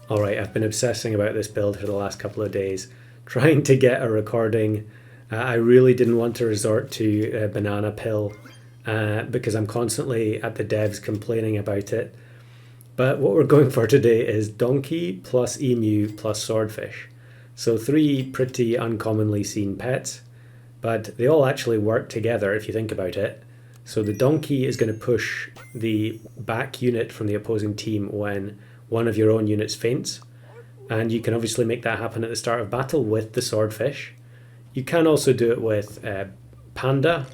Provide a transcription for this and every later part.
Alright, I've been obsessing about this build for the last couple of days, trying to get a recording. I really didn't want to resort to a banana pill because I'm constantly at the devs complaining about it. But what we're going for today is donkey plus emu plus swordfish. So three pretty uncommonly seen pets, but they all actually work together if you think about it. So the donkey is going to push the back unit from the opposing team when one of your own units faints. And you can obviously make that happen at the start of battle with the swordfish. You can also do it with panda,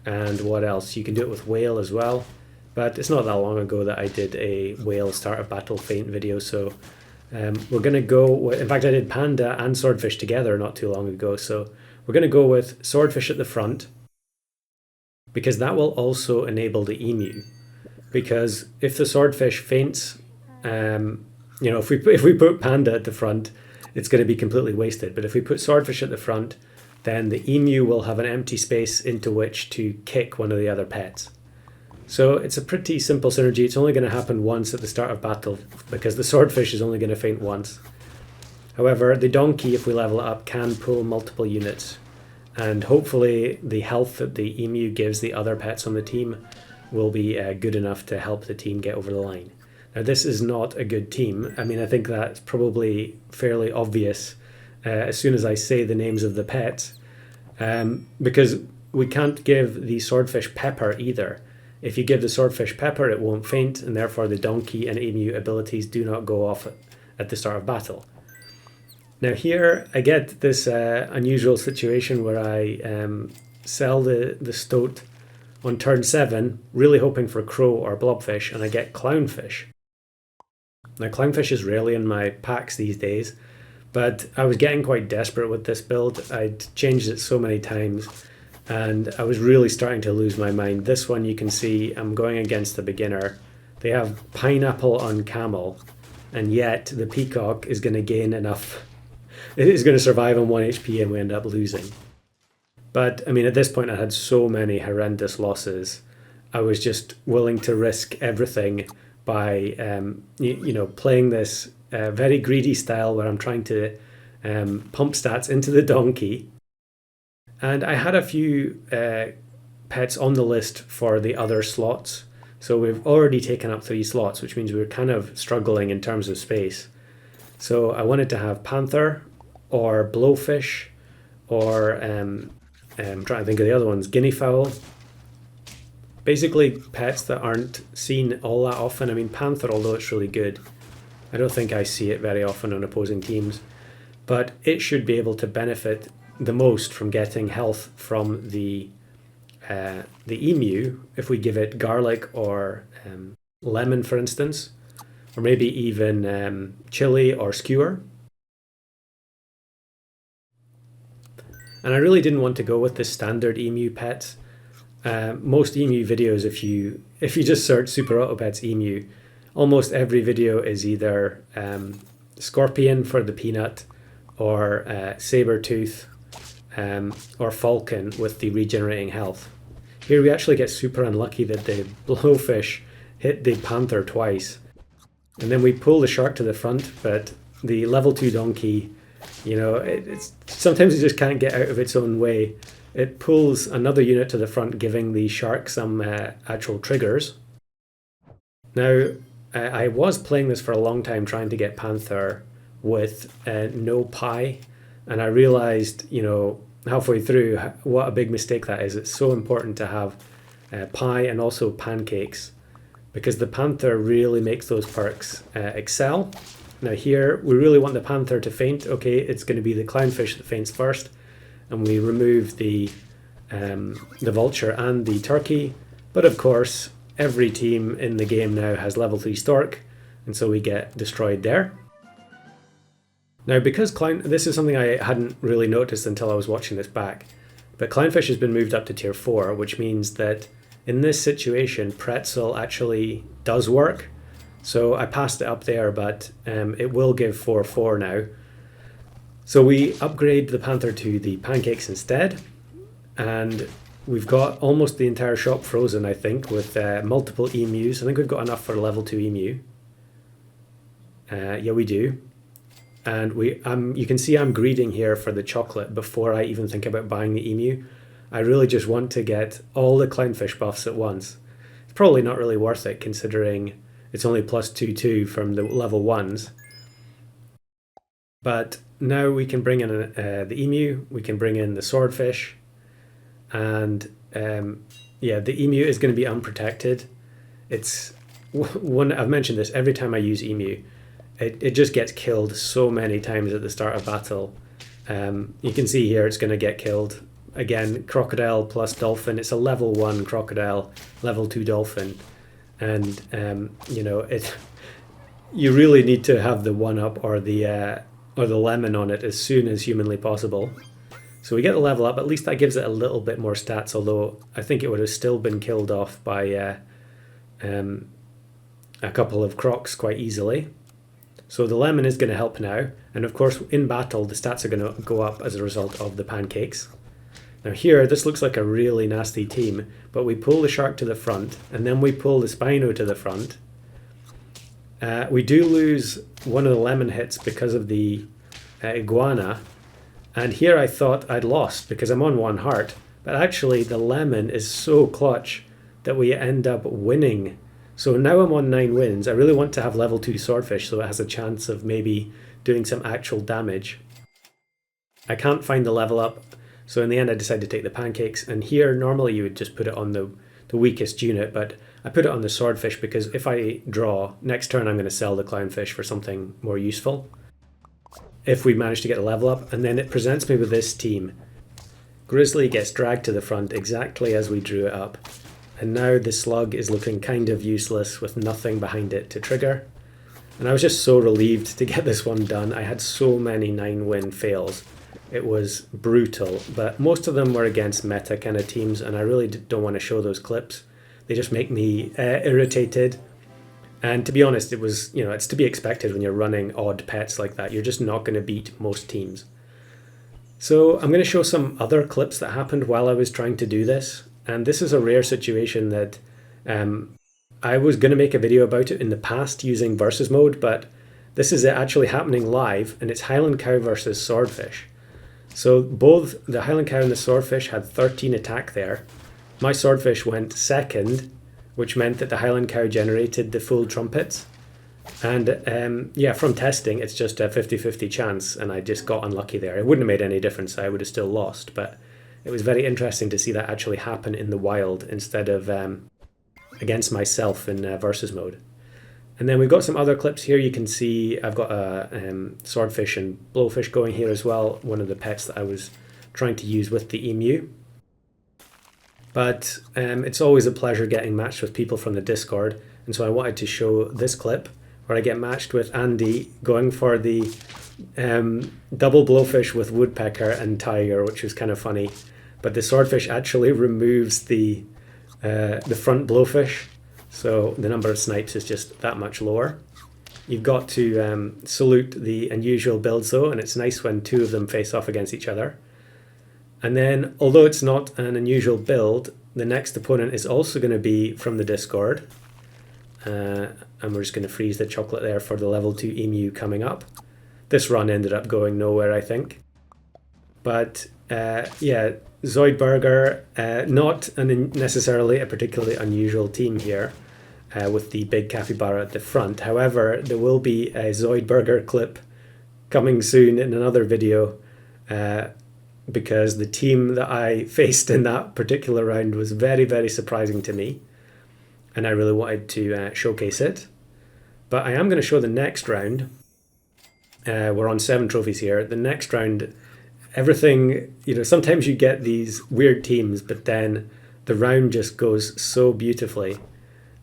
and what else? You can do it with whale as well. But it's not that long ago that I did a whale start of battle faint video, so we're going to go with, in fact I did panda and swordfish together not too long ago, so we're going to go with swordfish at the front, because that will also enable the emu. Because if the swordfish faints, if we put panda at the front, it's going to be completely wasted. But if we put swordfish at the front, then the emu will have an empty space into which to kick one of the other pets. So it's a pretty simple synergy. It's only going to happen once at the start of battle, because the swordfish is only going to faint once. However, the donkey, if we level it up, can pull multiple units. And hopefully the health that the emu gives the other pets on the team will be good enough to help the team get over the line. Now, this is not a good team. I mean, I think that's probably fairly obvious as soon as I say the names of the pets, because we can't give the swordfish pepper either. If you give the swordfish pepper, it won't faint, and therefore the donkey and emu abilities do not go off at the start of battle. Now here I get this unusual situation where I sell the stoat on turn 7, really hoping for crow or blobfish, and I get clownfish. Now clownfish is rarely in my packs these days, but I was getting quite desperate with this build. I'd changed it so many times and I was really starting to lose my mind. This one you can see I'm going against a beginner. They have pineapple on camel, and yet the peacock is going to gain enough. It is going to survive on 1 HP and we end up losing. But I mean, at this point I had so many horrendous losses. I was just willing to risk everything by playing this very greedy style where I'm trying to pump stats into the donkey. And I had a few pets on the list for the other slots. So we've already taken up 3 slots, which means we're kind of struggling in terms of space. So I wanted to have panther or blowfish or I'm trying to think of the other ones, guinea fowl. Basically pets that aren't seen all that often. I mean, panther, although it's really good, I don't think I see it very often on opposing teams, but it should be able to benefit the most from getting health from the emu if we give it garlic or lemon, for instance, or maybe even chili or skewer. And I really didn't want to go with the standard emu pets. Most emu videos, if you just search Super Auto Pets emu, almost every video is either scorpion for the peanut, or saber tooth, or falcon with the regenerating health. Here we actually get super unlucky that the blowfish hit the panther twice, and then we pull the shark to the front, but the level 2 donkey, it's sometimes it just can't get out of its own way. It pulls another unit to the front, giving the shark some actual triggers. Now, I was playing this for a long time, trying to get panther with no pie, and I realized, halfway through what a big mistake that is. It's so important to have pie and also pancakes, because the panther really makes those perks excel. Now here we really want the panther to faint. Okay, it's going to be the clownfish that faints first, and we remove the vulture and the turkey. But of course every team in the game now has level 3 stork, and so we get destroyed there. Now, because this is something I hadn't really noticed until I was watching this back, but clownfish has been moved up to tier 4, which means that in this situation pretzel actually does work. So I passed it up there, but it will give 4/4 now. So we upgrade the panther to the pancakes instead, and we've got almost the entire shop frozen, I think, with multiple emus. I think we've got enough for a level 2 emu. Yeah, we do. And you can see I'm greeding here for the chocolate before I even think about buying the emu. I really just want to get all the clownfish buffs at once. It's probably not really worth it considering it's only plus 2/2 from the level 1s. But now we can bring in the emu, we can bring in the swordfish, and yeah, the emu is going to be unprotected. It's one, I've mentioned this every time I use emu. It just gets killed so many times at the start of battle. You can see here it's going to get killed. Again, crocodile plus dolphin. It's a level 1 crocodile, level 2 dolphin. And, you know, you really need to have the 1-up or the lemon on it as soon as humanly possible. So we get the level up. At least that gives it a little bit more stats, although I think it would have still been killed off by a couple of crocs quite easily. So the lemon is going to help now, and of course in battle the stats are going to go up as a result of the pancakes. Now here this looks like a really nasty team, but we pull the shark to the front and then we pull the Spino to the front. We do lose one of the lemon hits because of the iguana, and here I thought I'd lost because I'm on 1 heart, but actually the lemon is so clutch that we end up winning. So now I'm on 9 wins. I really want to have level 2 swordfish so it has a chance of maybe doing some actual damage. I can't find the level up, so in the end I decided to take the pancakes, and here normally you would just put it on the weakest unit, but I put it on the swordfish because if I draw, next turn I'm going to sell the clownfish for something more useful. If we manage to get a level up, and then it presents me with this team. Grizzly gets dragged to the front exactly as we drew it up. And now the slug is looking kind of useless with nothing behind it to trigger. And I was just so relieved to get this one done. I had so many 9-win fails. It was brutal, but most of them were against meta kind of teams, and I really don't want to show those clips. They just make me irritated. And to be honest, it was, you know, it's to be expected when you're running odd pets like that. You're just not going to beat most teams. So I'm going to show some other clips that happened while I was trying to do this. And this is a rare situation that I was going to make a video about it in the past using versus mode, but this is actually happening live, and it's Highland Cow versus Swordfish. So both the Highland Cow and the Swordfish had 13 attack there. My Swordfish went second, which meant that the Highland Cow generated the full trumpets. And yeah, from testing, it's just a 50-50 chance, and I just got unlucky there. It wouldn't have made any difference. I would have still lost, but it was very interesting to see that actually happen in the wild instead of against myself in versus mode. And then we've got some other clips here. You can see I've got a swordfish and blowfish going here as well, one of the pets that I was trying to use with the emu. But it's always a pleasure getting matched with people from the Discord, and so I wanted to show this clip where I get matched with Andy going for the double blowfish with woodpecker and tiger, which was kind of funny. But the swordfish actually removes the front blowfish, so the number of snipes is just that much lower. You've got to salute the unusual builds though, and it's nice when 2 of them face off against each other. And then, although it's not an unusual build, the next opponent is also going to be from the Discord. And we're just going to freeze the chocolate there for the level 2 emu coming up. This run ended up going nowhere, I think. But yeah, Zoidberger, not necessarily a particularly unusual team here with the big capybara at the front. However, there will be a Zoidberger clip coming soon in another video because the team that I faced in that particular round was very, very surprising to me. And I really wanted to showcase it. But I am going to show the next round. We're on 7 trophies here. The next round, everything, you know, sometimes you get these weird teams, but then the round just goes so beautifully.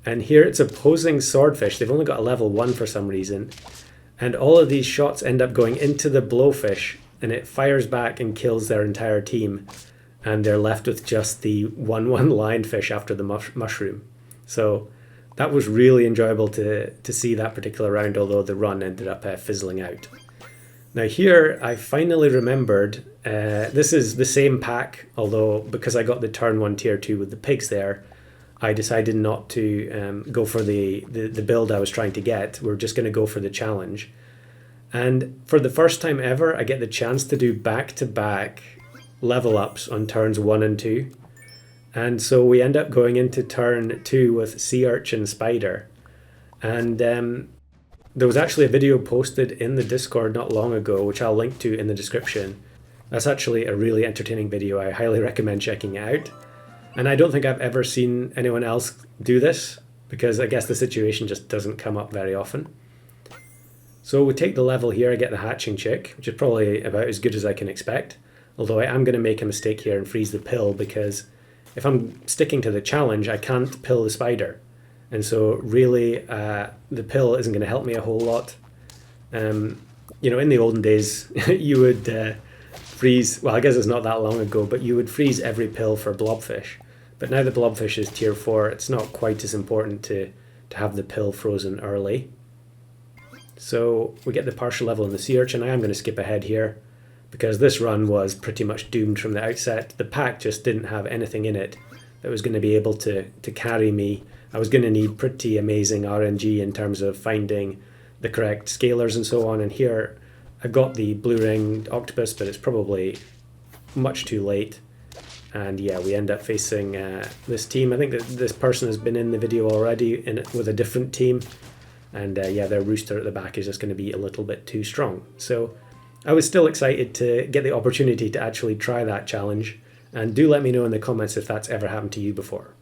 And here it's opposing Swordfish. They've only got a level 1 for some reason. And all of these shots end up going into the blowfish, and it fires back and kills their entire team. And they're left with just the 1/1 lionfish after the mushroom. So that was really enjoyable to see that particular round, although the run ended up fizzling out. Now here I finally remembered, this is the same pack, although because I got the turn 1 tier 2 with the pigs there, I decided not to go for the build I was trying to get. We're just going to go for the challenge. And for the first time ever, I get the chance to do back-to-back level ups on turns 1 and 2. And so we end up going into turn 2 with Sea Urchin Spider. And there was actually a video posted in the Discord not long ago, which I'll link to in the description. That's actually a really entertaining video. I highly recommend checking it out. And I don't think I've ever seen anyone else do this, because I guess the situation just doesn't come up very often. So we take the level here, I get the hatching chick, which is probably about as good as I can expect. Although I am going to make a mistake here and freeze the pill, because if I'm sticking to the challenge, I can't pill the spider. And so really the pill isn't going to help me a whole lot. You know, in the olden days, you would freeze, well, I guess it's not that long ago, but you would freeze every pill for blobfish. But now the blobfish is tier 4, it's not quite as important to have the pill frozen early. So we get the partial level in the sea urchin. I am going to skip ahead here, because this run was pretty much doomed from the outset. The pack just didn't have anything in it that was going to be able to carry me. I was going to need pretty amazing RNG in terms of finding the correct scalers and so on. And here I've got the blue-ringed octopus, but it's probably much too late. And yeah, we end up facing this team. I think that this person has been in the video already with a different team. And yeah, their rooster at the back is just going to be a little bit too strong. So I was still excited to get the opportunity to actually try that challenge. And do let me know in the comments if that's ever happened to you before.